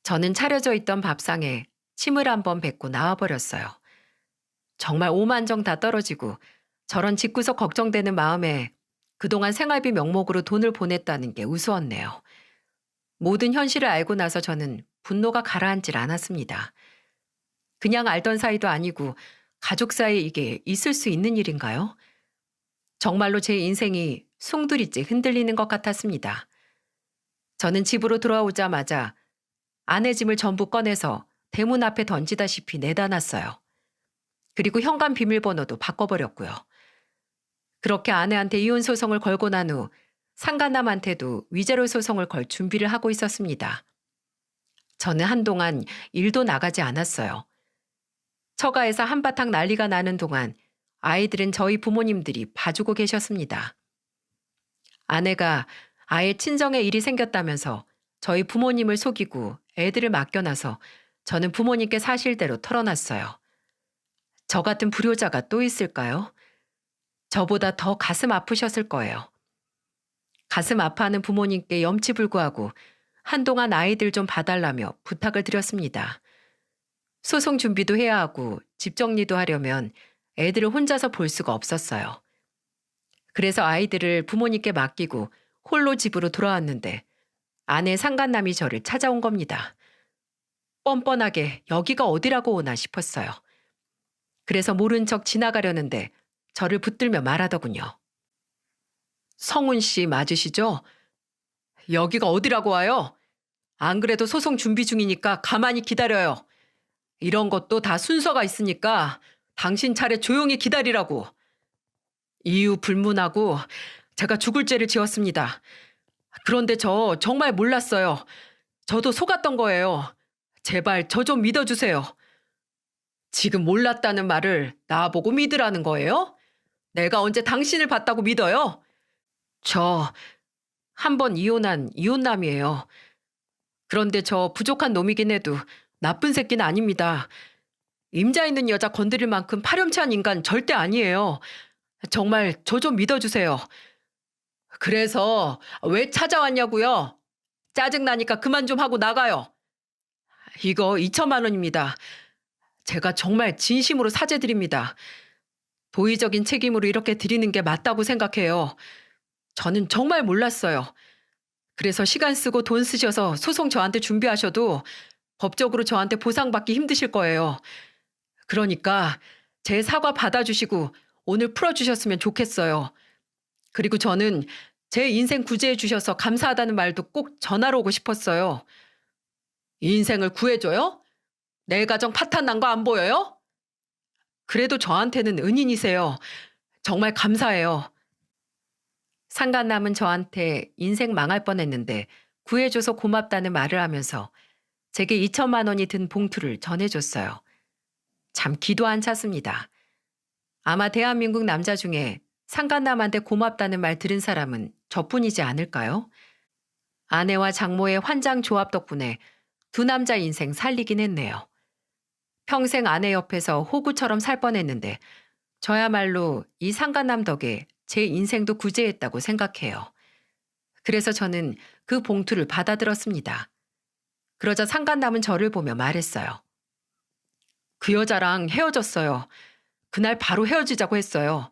저는 차려져 있던 밥상에 침을 한번 뱉고 나와버렸어요. 정말 오만정 다 떨어지고 저런 집구석 걱정되는 마음에 그동안 생활비 명목으로 돈을 보냈다는 게 우스웠네요. 모든 현실을 알고 나서 저는 분노가 가라앉질 않았습니다. 그냥 알던 사이도 아니고 가족 사이에 이게 있을 수 있는 일인가요? 정말로 제 인생이 숭두리째 흔들리는 것 같았습니다. 저는 집으로 돌아오자마자 아내 짐을 전부 꺼내서 대문 앞에 던지다시피 내다 놨어요. 그리고 현관 비밀번호도 바꿔버렸고요. 그렇게 아내한테 이혼 소송을 걸고 난 후 상간남한테도 위자료 소송을 걸 준비를 하고 있었습니다. 저는 한동안 일도 나가지 않았어요. 처가에서 한바탕 난리가 나는 동안 아이들은 저희 부모님들이 봐주고 계셨습니다. 아내가 아예 친정에 일이 생겼다면서 저희 부모님을 속이고 애들을 맡겨놔서 저는 부모님께 사실대로 털어놨어요. 저 같은 불효자가 또 있을까요? 저보다 더 가슴 아프셨을 거예요. 가슴 아파하는 부모님께 염치불구하고 한동안 아이들 좀 봐달라며 부탁을 드렸습니다. 소송 준비도 해야 하고 집 정리도 하려면 애들을 혼자서 볼 수가 없었어요. 그래서 아이들을 부모님께 맡기고 홀로 집으로 돌아왔는데 아내 상간남이 저를 찾아온 겁니다. 뻔뻔하게 여기가 어디라고 오나 싶었어요. 그래서 모른 척 지나가려는데 저를 붙들며 말하더군요. 성훈 씨 맞으시죠? 여기가 어디라고 와요? 안 그래도 소송 준비 중이니까 가만히 기다려요. 이런 것도 다 순서가 있으니까 당신 차례 조용히 기다리라고. 이유 불문하고 제가 죽을 죄를 지었습니다. 그런데 저 정말 몰랐어요. 저도 속았던 거예요. 제발 저 좀 믿어주세요. 지금 몰랐다는 말을 나보고 믿으라는 거예요? 내가 언제 당신을 봤다고 믿어요? 저 한 번 이혼한 이혼남이에요. 그런데 저 부족한 놈이긴 해도 나쁜 새끼는 아닙니다. 임자 있는 여자 건드릴 만큼 파렴치한 인간 절대 아니에요. 정말 저 좀 믿어주세요. 그래서 왜 찾아왔냐고요? 짜증나니까 그만 좀 하고 나가요. 이거 2천만 원입니다. 제가 정말 진심으로 사죄드립니다. 도의적인 책임으로 이렇게 드리는 게 맞다고 생각해요. 저는 정말 몰랐어요. 그래서 시간 쓰고 돈 쓰셔서 소송 저한테 준비하셔도 법적으로 저한테 보상받기 힘드실 거예요. 그러니까 제 사과 받아주시고 오늘 풀어주셨으면 좋겠어요. 그리고 저는 제 인생 구제해 주셔서 감사하다는 말도 꼭 전하러 오고 싶었어요. 인생을 구해줘요? 내 가정 파탄 난 거 안 보여요? 그래도 저한테는 은인이세요. 정말 감사해요. 상간남은 저한테 인생 망할 뻔했는데 구해줘서 고맙다는 말을 하면서 제게 2천만 원이 든 봉투를 전해줬어요. 참 기도 안 찼습니다. 아마 대한민국 남자 중에 상간남한테 고맙다는 말 들은 사람은 저뿐이지 않을까요? 아내와 장모의 환장 조합 덕분에 두 남자 인생 살리긴 했네요. 평생 아내 옆에서 호구처럼 살 뻔했는데 저야말로 이 상간남 덕에 제 인생도 구제했다고 생각해요. 그래서 저는 그 봉투를 받아들었습니다. 그러자 상간남은 저를 보며 말했어요. 그 여자랑 헤어졌어요. 그날 바로 헤어지자고 했어요.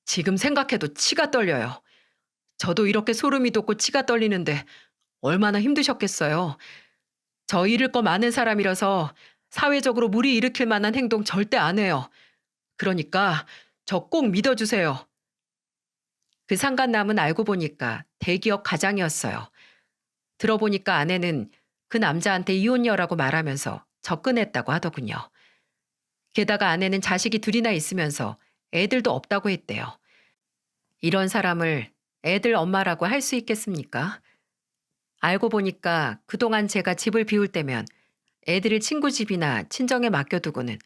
지금 생각해도 치가 떨려요. 저도 이렇게 소름이 돋고 치가 떨리는데 얼마나 힘드셨겠어요. 저 잃을 거 많은 사람이라서 사회적으로 무리 일으킬 만한 행동 절대 안 해요. 그러니까 저 꼭 믿어주세요. 그 상간남은 알고 보니까 대기업 과장이었어요. 들어보니까 아내는 그 남자한테 이혼녀라고 말하면서 접근했다고 하더군요. 게다가 아내는 자식이 둘이나 있으면서 애들도 없다고 했대요. 이런 사람을 애들 엄마라고 할 수 있겠습니까? 알고 보니까 그동안 제가 집을 비울 때면 애들을 친구 집이나 친정에 맡겨두고는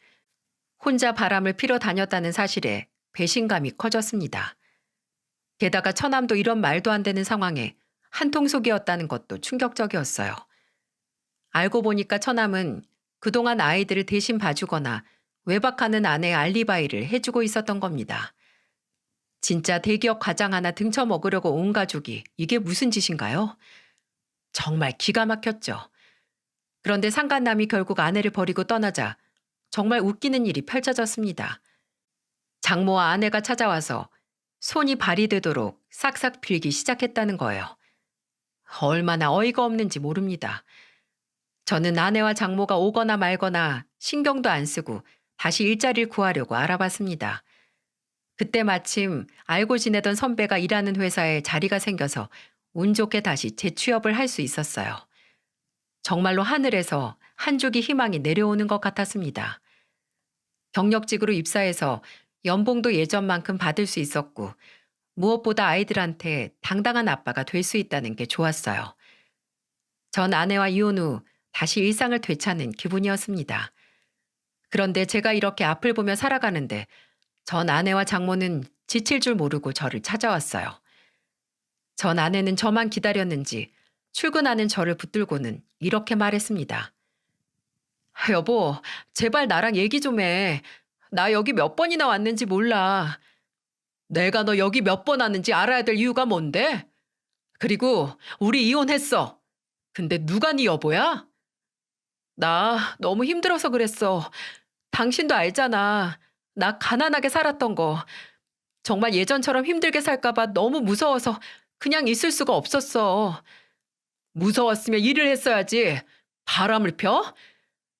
혼자 바람을 피러 다녔다는 사실에 배신감이 커졌습니다. 게다가 처남도 이런 말도 안 되는 상황에 한통속이었다는 것도 충격적이었어요. 알고 보니까 처남은 그동안 아이들을 대신 봐주거나 외박하는 아내의 알리바이를 해주고 있었던 겁니다. 진짜 대기업 과장 하나 등쳐 먹으려고 온 가족이 이게 무슨 짓인가요? 정말 기가 막혔죠. 그런데 상간남이 결국 아내를 버리고 떠나자 정말 웃기는 일이 펼쳐졌습니다. 장모와 아내가 찾아와서 손이 발이 되도록 싹싹 빌기 시작했다는 거예요. 얼마나 어이가 없는지 모릅니다. 저는 아내와 장모가 오거나 말거나 신경도 안 쓰고 다시 일자리를 구하려고 알아봤습니다. 그때 마침 알고 지내던 선배가 일하는 회사에 자리가 생겨서 운 좋게 다시 재취업을 할 수 있었어요. 정말로 하늘에서 한 줄기 희망이 내려오는 것 같았습니다. 경력직으로 입사해서 연봉도 예전만큼 받을 수 있었고 무엇보다 아이들한테 당당한 아빠가 될 수 있다는 게 좋았어요. 전 아내와 이혼 후 다시 일상을 되찾는 기분이었습니다. 그런데 제가 이렇게 앞을 보며 살아가는데 전 아내와 장모는 지칠 줄 모르고 저를 찾아왔어요. 전 아내는 저만 기다렸는지 출근하는 저를 붙들고는 이렇게 말했습니다. 여보, 제발 나랑 얘기 좀 해. 나 여기 몇 번이나 왔는지 몰라. 내가 너 여기 몇 번 왔는지 알아야 될 이유가 뭔데? 그리고 우리 이혼했어. 근데 누가 네 여보야? 나 너무 힘들어서 그랬어. 당신도 알잖아. 나 가난하게 살았던 거. 정말 예전처럼 힘들게 살까봐 너무 무서워서 그냥 있을 수가 없었어. 무서웠으면 일을 했어야지. 바람을 펴?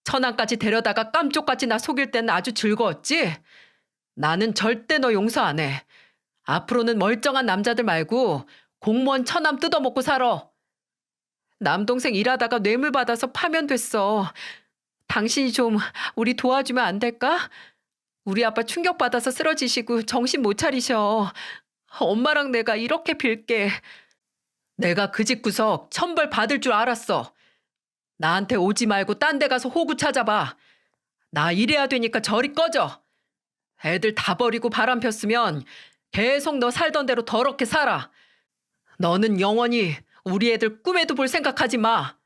천안까지 데려다가 깜쪽같이 나 속일 때는 아주 즐거웠지? 나는 절대 너 용서 안 해. 앞으로는 멀쩡한 남자들 말고 공무원 처남 뜯어먹고 살아. 남동생 일하다가 뇌물 받아서 파면됐어. 당신이 좀 우리 도와주면 안 될까? 우리 아빠 충격받아서 쓰러지시고 정신 못 차리셔. 엄마랑 내가 이렇게 빌게. 내가 그 집구석 천벌 받을 줄 알았어. 나한테 오지 말고 딴 데 가서 호구 찾아봐. 나 일해야 되니까 저리 꺼져. 애들 다 버리고 바람 폈으면 계속 너 살던 대로 더럽게 살아. 너는 영원히 우리 애들 꿈에도 볼 생각하지 마.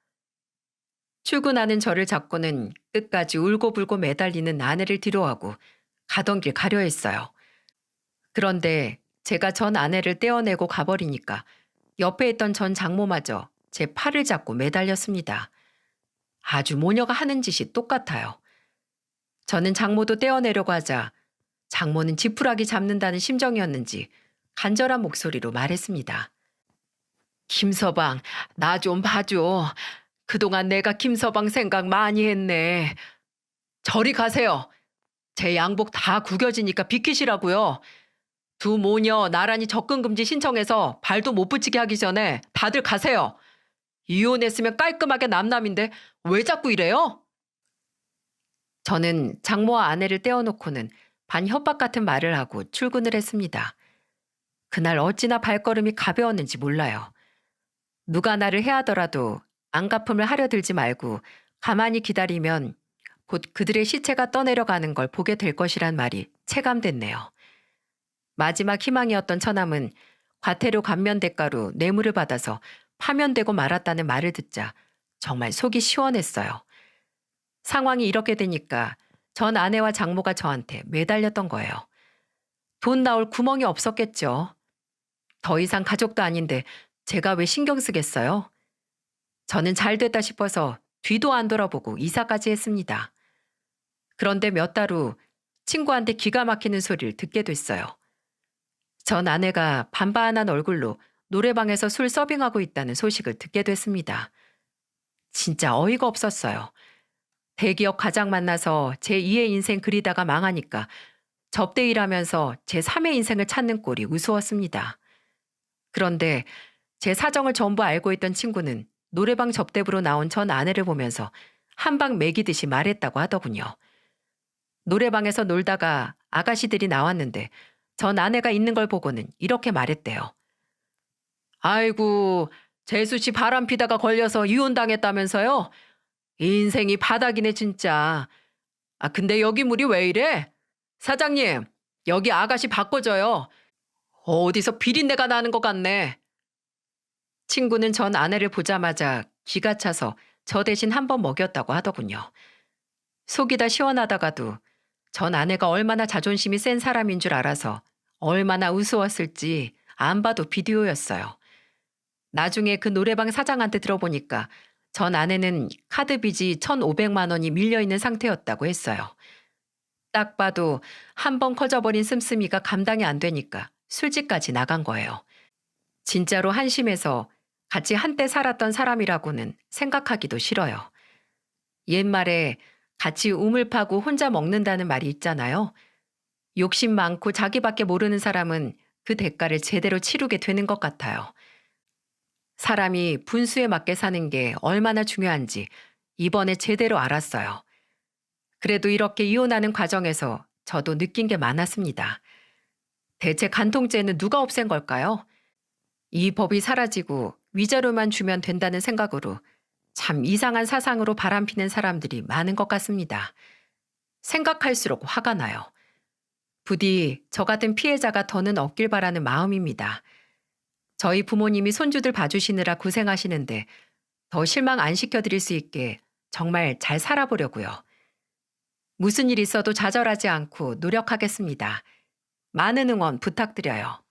출근하는 저를 잡고는 끝까지 울고불고 매달리는 아내를 뒤로하고 가던 길 가려 했어요. 그런데 제가 전 아내를 떼어내고 가버리니까 옆에 있던 전 장모마저 제 팔을 잡고 매달렸습니다. 아주 모녀가 하는 짓이 똑같아요. 저는 장모도 떼어내려고 하자 장모는 지푸라기 잡는다는 심정이었는지 간절한 목소리로 말했습니다. 김서방, 나 좀 봐줘. 그동안 내가 김서방 생각 많이 했네. 저리 가세요. 제 양복 다 구겨지니까 비키시라고요. 두 모녀 나란히 접근금지 신청해서 발도 못 붙이게 하기 전에 다들 가세요. 이혼했으면 깔끔하게 남남인데 왜 자꾸 이래요? 저는 장모와 아내를 떼어놓고는 반협박 같은 말을 하고 출근을 했습니다. 그날 어찌나 발걸음이 가벼웠는지 몰라요. 누가 나를 해하더라도 안갚음을 하려 들지 말고 가만히 기다리면 곧 그들의 시체가 떠내려가는 걸 보게 될 것이란 말이 체감됐네요. 마지막 희망이었던 처남은 과태료 감면 대가로 뇌물을 받아서 파면되고 말았다는 말을 듣자 정말 속이 시원했어요. 상황이 이렇게 되니까 전 아내와 장모가 저한테 매달렸던 거예요. 돈 나올 구멍이 없었겠죠. 더 이상 가족도 아닌데 제가 왜 신경 쓰겠어요? 저는 잘 됐다 싶어서 뒤도 안 돌아보고 이사까지 했습니다. 그런데 몇 달 후 친구한테 기가 막히는 소리를 듣게 됐어요. 전 아내가 반반한 얼굴로 노래방에서 술 서빙하고 있다는 소식을 듣게 됐습니다. 진짜 어이가 없었어요. 대기업 과장 만나서 제2의 인생 그리다가 망하니까 접대 일하면서 제3의 인생을 찾는 꼴이 우스웠습니다. 그런데 제 사정을 전부 알고 있던 친구는 노래방 접대부로 나온 전 아내를 보면서 한 방 매기듯이 말했다고 하더군요. 노래방에서 놀다가 아가씨들이 나왔는데 전 아내가 있는 걸 보고는 이렇게 말했대요. 아이고, 재수 씨 바람 피다가 걸려서 이혼당했다면서요? 인생이 바닥이네 진짜. 아 근데 여기 물이 왜 이래? 사장님, 여기 아가씨 바꿔줘요. 어디서 비린내가 나는 것 같네. 친구는 전 아내를 보자마자 기가 차서 저 대신 한 번 먹였다고 하더군요. 속이 다 시원하다가도 전 아내가 얼마나 자존심이 센 사람인 줄 알아서 얼마나 우스웠을지 안 봐도 비디오였어요. 나중에 그 노래방 사장한테 들어보니까 전 아내는 카드 빚이 1,500만 원이 밀려있는 상태였다고 했어요. 딱 봐도 한 번 커져버린 씀씀이가 감당이 안 되니까 술집까지 나간 거예요. 진짜로 한심해서 같이 한때 살았던 사람이라고는 생각하기도 싫어요. 옛말에 같이 우물 파고 혼자 먹는다는 말이 있잖아요. 욕심 많고 자기밖에 모르는 사람은 그 대가를 제대로 치르게 되는 것 같아요. 사람이 분수에 맞게 사는 게 얼마나 중요한지 이번에 제대로 알았어요. 그래도 이렇게 이혼하는 과정에서 저도 느낀 게 많았습니다. 대체 간통죄는 누가 없앤 걸까요? 이 법이 사라지고 위자료만 주면 된다는 생각으로 참 이상한 사상으로 바람피는 사람들이 많은 것 같습니다. 생각할수록 화가 나요. 부디 저 같은 피해자가 더는 없길 바라는 마음입니다. 저희 부모님이 손주들 봐주시느라 고생하시는데 더 실망 안 시켜드릴 수 있게 정말 잘 살아보려고요. 무슨 일 있어도 좌절하지 않고 노력하겠습니다. 많은 응원 부탁드려요.